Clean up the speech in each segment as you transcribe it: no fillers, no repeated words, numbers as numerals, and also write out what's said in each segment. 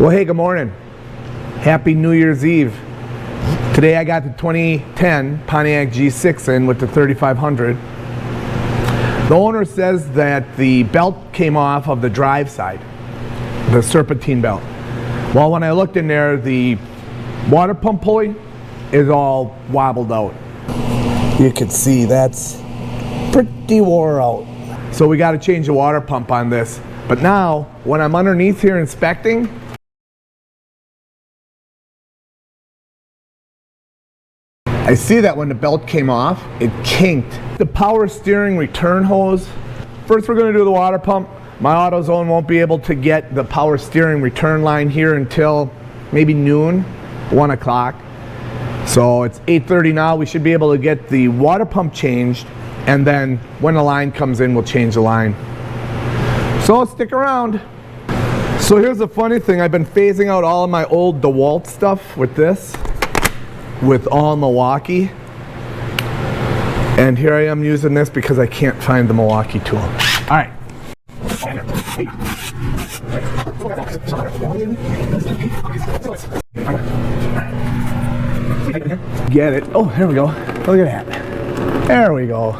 Well, hey, good morning. Happy New Year's Eve. Today I got the 2010 Pontiac G6 in with the 3500. The owner says that the belt came off of the drive side, the serpentine belt. Well, when I looked in there, the water pump pulley is all wobbled out. You can see that's pretty wore out. So we got to change the water pump on this. But now, when I'm underneath here inspecting, I see that when the belt came off, it kinked. The power steering return hose. First we're going to do the water pump. My AutoZone won't be able to get the power steering return line here until maybe noon, 1 o'clock. So it's 8:30 now. We should be able to get the water pump changed, and then when the line comes in, we'll change the line. So stick around. So here's the funny thing. I've been phasing out all of my old DeWalt stuff with this, with all Milwaukee. And here I am using this because I can't find the Milwaukee tool. All right. Get it. Oh, here we go. Look at that. There we go.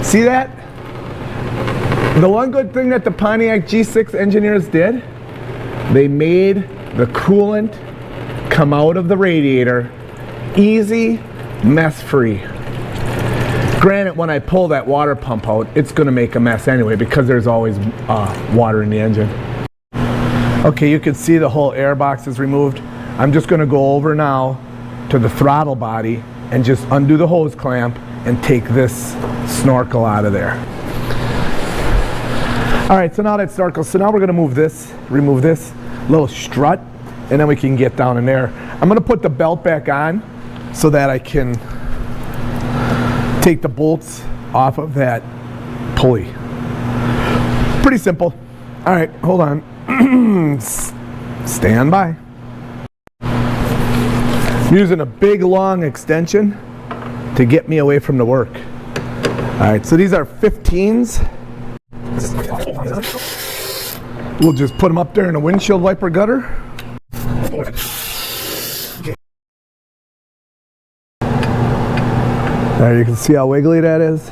See that? The one good thing that the Pontiac G6 engineers did, they made the coolant come out of the radiator easy, mess-free. Granted, when I pull that water pump out, it's going to make a mess anyway because there's always water in the engine. Okay, you can see the whole air box is removed. I'm just going to go over now to the throttle body and just undo the hose clamp and take this snorkel out of there. Alright, so now that snorkel, so now we're going to remove this little strut, and then we can get down in there. I'm going to put the belt back on so that I can take the bolts off of that pulley. Pretty simple. Alright, hold on. Stand by. I'm using a big long extension to get me away from the work. Alright, so these are 15s. We'll just put them up there in a windshield wiper gutter. There, you can see how wiggly that is.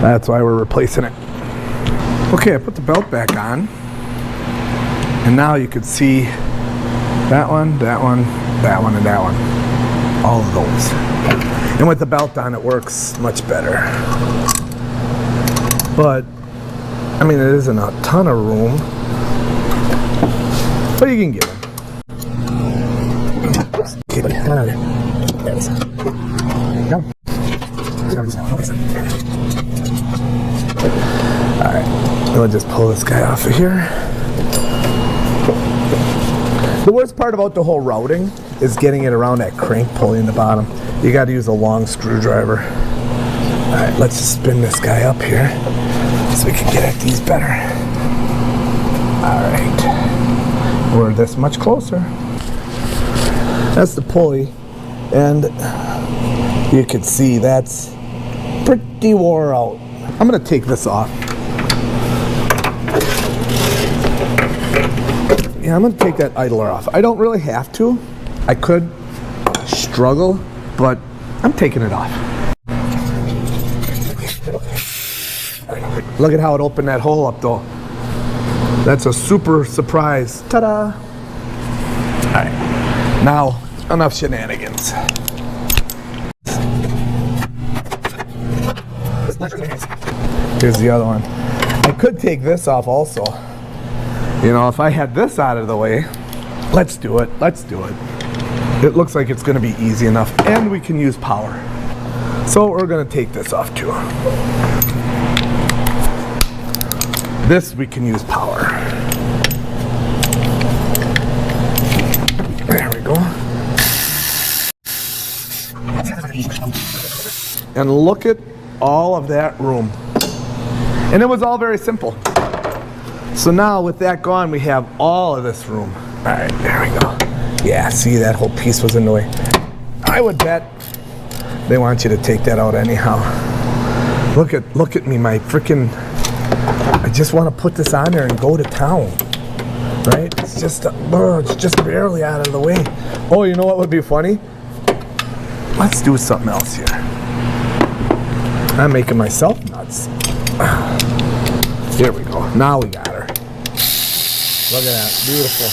That's why we're replacing it. Okay, I put the belt back on. And now you can see that one, that one, that one, and that one. All of those. And with the belt on, it works much better. But, I mean, it isn't a ton of room. But you can get it. Okay, buddy. There it is. Alright, we'll just pull this guy off of here. The worst part about the whole routing is getting it around that crank pulley in the bottom. You got to use a long screwdriver. Alright, let's just spin this guy up here so we can get at these better. Alright, we're this much closer. That's the pulley, and you can see that's pretty wore out. I'm going to take this off. Yeah, I'm going to take that idler off. I don't really have to. I could struggle, but I'm taking it off. Look at how it opened that hole up though. That's a super surprise. Ta-da! Alright, now enough shenanigans. Here's the other one. I could take this off also. You know, if I had this out of the way, let's do it. Let's do it. It looks like it's going to be easy enough, and we can use power. So we're going to take this off too. This we can use power. There we go. And look at all of that room. And it was all very simple. So now with that gone, we have all of this room. All right, there we go. Yeah, see, that whole piece was in the way. I would bet they want you to take that out anyhow. Look at me, my freaking, I just want to put this on there and go to town, right? just barely out of the way. Oh, you know what would be funny? Let's do something else here. I'm making myself nuts. Here we go. Now we got her. Look at that. Beautiful.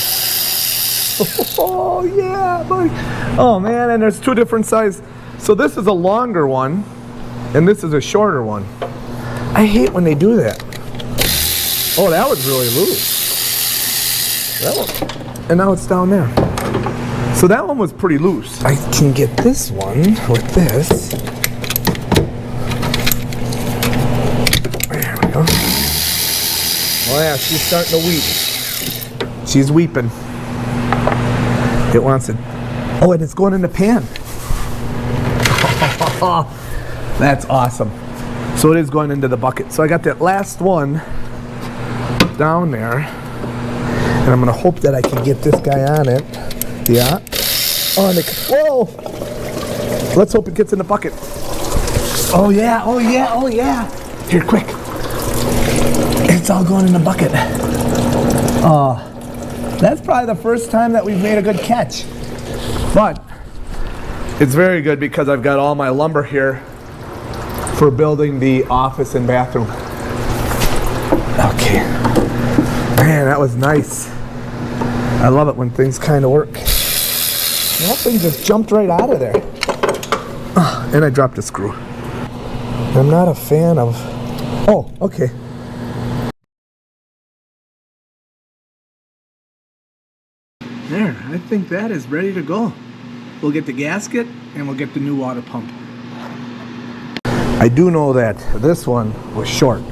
Oh, yeah, buddy. Oh, man, and there's two different sizes. So this is a longer one, and this is a shorter one. I hate when they do that. Oh, that was really loose. That one. And now it's down there. So that one was pretty loose. I can get this one with this. There we go. Oh yeah, she's starting to weep. She's weeping. It wants it. Oh, and it's going in the pan. That's awesome. So it is going into the bucket. So I got that last one down there. And I'm gonna hope that I can get this guy on it. Yeah. Oh, and whoa! Let's hope it gets in the bucket. Oh yeah, oh yeah, oh yeah. Here, quick. It's all going in the bucket. Oh, that's probably the first time that we've made a good catch. But it's very good because I've got all my lumber here for building the office and bathroom. Okay. Man, that was nice. I love it when things kind of work. That thing just jumped right out of there. Oh, and I dropped a screw. I'm not a fan of... Oh, okay. There, I think that is ready to go. We'll get the gasket and we'll get the new water pump. I do know that this one was short.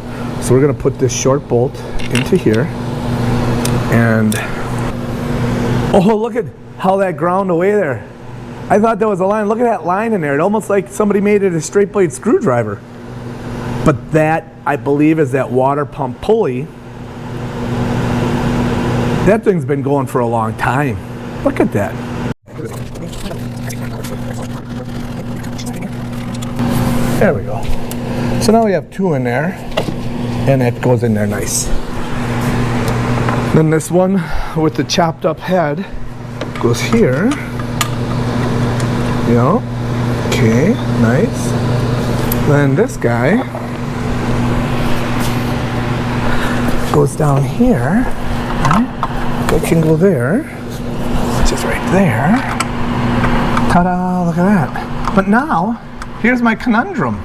So we're gonna put this short bolt into here. And, oh, look at how that ground away there. I thought there was a line. Look at that line in there. It almost like somebody made it a straight blade screwdriver. But that, I believe, is that water pump pulley. That thing's been going for a long time. Look at that. There we go. So now we have two in there, and it goes in there nice. Then this one with the chopped up head goes here. You know, okay, nice. Then this guy goes down here. Right? It can go there, which is right there. Ta-da! Look at that. But now, here's my conundrum.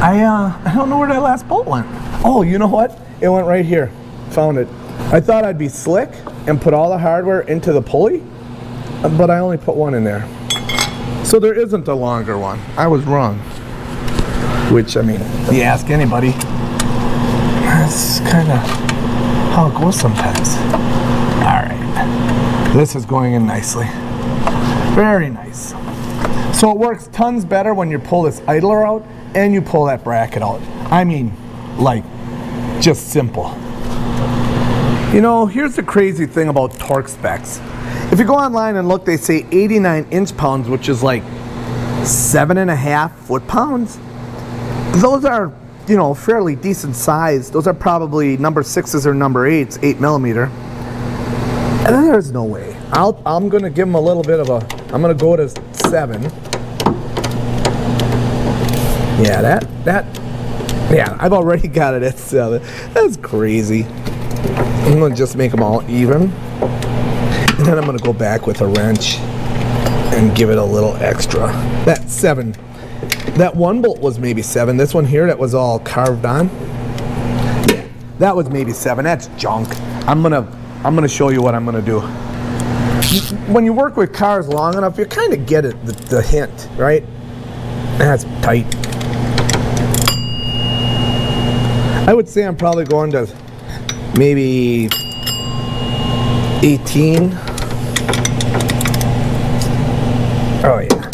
I don't know where that last bolt went. Oh, you know what? It went right here. Found it. I thought I'd be slick and put all the hardware into the pulley, but I only put one in there. So there isn't a longer one. I was wrong. Which, I mean, you ask anybody, that's kind of how it goes sometimes. All right. This is going in nicely. Very nice. So it works tons better when you pull this idler out and you pull that bracket out. I mean, like, just simple. You know, here's the crazy thing about torque specs. If you go online and look, they say 89 inch-pounds, which is like 7.5 foot-pounds. Those are, you know, fairly decent size. Those are probably number 6s or number 8s, 8 millimeter. And then there's no way. I'm gonna give them a little bit of a, I'm gonna go to 7. Yeah, yeah, I've already got it at 7. That's crazy. I'm gonna just make them all even. And then I'm gonna go back with a wrench and give it a little extra. That 7. That one bolt was maybe 7. This one here that was all carved on. Yeah, that was maybe 7. That's junk. I'm gonna show you what I'm gonna do. When you work with cars long enough, you kind of get it, the hint, right? That's tight. I would say I'm probably going to maybe 18. Oh yeah.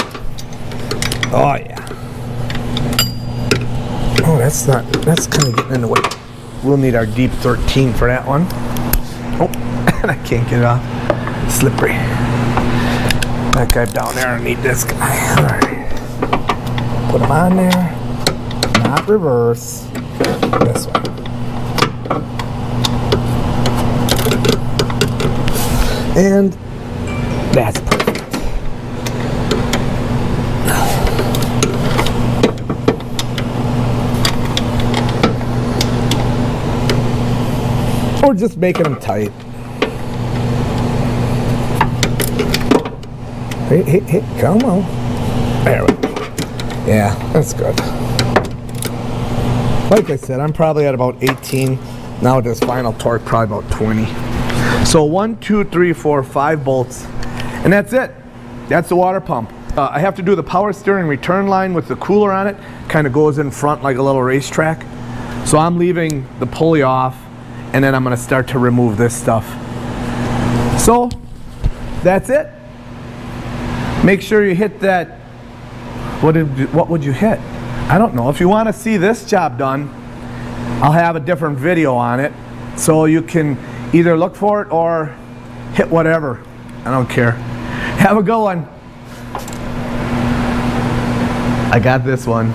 Oh yeah. Oh, that's kind of getting in the way. We'll need our deep 13 for that one. Oh, and I can't get it off. Slippery. That guy down there, I need this guy. All right. Put him on there. Not reverse. This way. And that's perfect. Or just making them tight. Hey, come on. There we go. Yeah, that's good. Like I said, I'm probably at about 18. Now this final torque, probably about 20. So 1, 2, 3, 4, 5 bolts. And that's it. That's the water pump. I have to do the power steering return line with the cooler on it. Kind of goes in front like a little racetrack. So I'm leaving the pulley off, and then I'm going to start to remove this stuff. So that's it. Make sure you hit that. What would you hit? I don't know. If you want to see this job done, I'll have a different video on it, so you can either look for it or hit whatever. I don't care. Have a good one. I got this one.